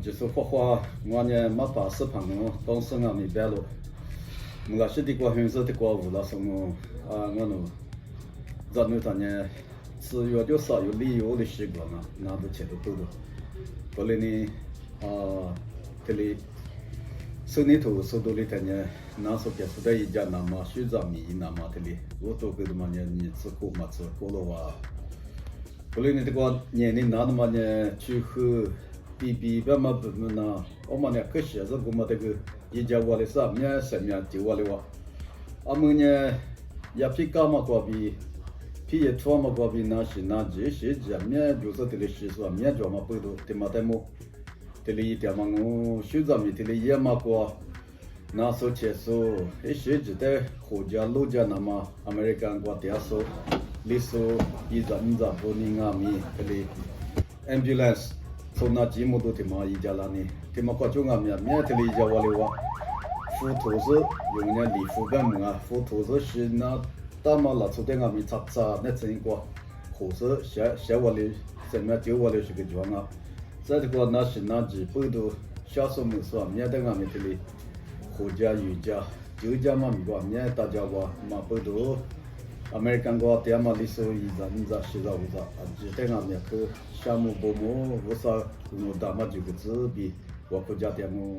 就是画画，我呢没把视频哦，当时我没白了。我是的过红色的过无了什么啊，我呢，咱们当年吃药就少有旅游的习惯嘛，那都吃的多了。后来呢，这里手里头手头里头呢，那时候别说的一家那么学长米那么这里，我做个的嘛呢，你吃苦嘛吃苦了哇。后来呢，这个年龄那的嘛呢，去和。比别嘛不么那，我们呢可惜是我们这个一家窝里啥面什面就窝里哇，我们呢也皮干嘛过比，皮也穿嘛过比那是那这些这面就是这里是说面就嘛不多，这嘛得么，这里一点嘛我学着咪这里也嘛过，那时候接受一些只在国家路家那么，American 国家说，里说一张不你啊咪这里 ambulance。从那节目都他妈一家了呢，他妈过中啊面这里一家我的话，扶头是用那礼服干么啊？扶头是那大妈拉出的啊米擦擦那真过，或是写我的什么就我的是个状啊，这个那是那几不都下手没说面的啊米这里，国家瑜伽就家嘛米个面大家话嘛不都。American 国家嘛，历史遗产、你咋是咋不咋？只在俺们去项目部门，我啥我大嘛就个纸币，我国家的么？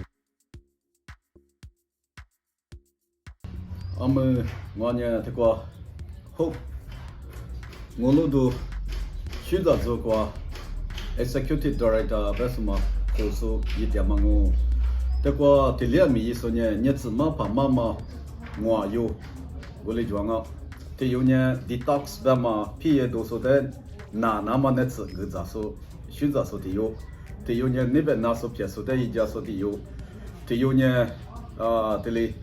我呢这个好，我们都选择做个 executive director，为什么？公司一点嘛我，这个第二名说呢，你怎么把妈妈我有，我来讲啊。这有呢 detox 的嘛，皮也都说的，那么那次个咋说，选择说的有，这有呢那边那说别说的一家说的有，这有呢这里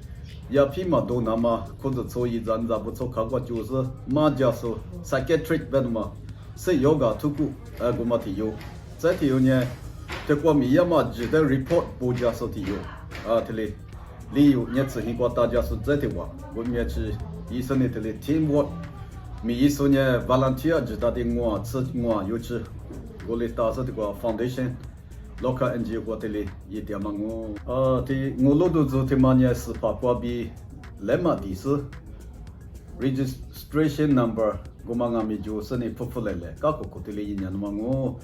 也皮嘛都那么或者做一张咋不做看过就是马家说 psychiatric 的嘛，是有个图库我嘛的有，这里有呢，这个米也嘛只的 report 不家说的有，这里理由也只听过大家说这的话，我们也是。医生呢，这里 teamwork， 每医生呢 volunteer 知道的我吃我有吃，我来打造这个 foundation，local NGO 过这里一点嘛我，这我老多做他妈呢是把过比来嘛的是 registration number，我嘛俺们就是呢付来了，搞个这里一年嘛我。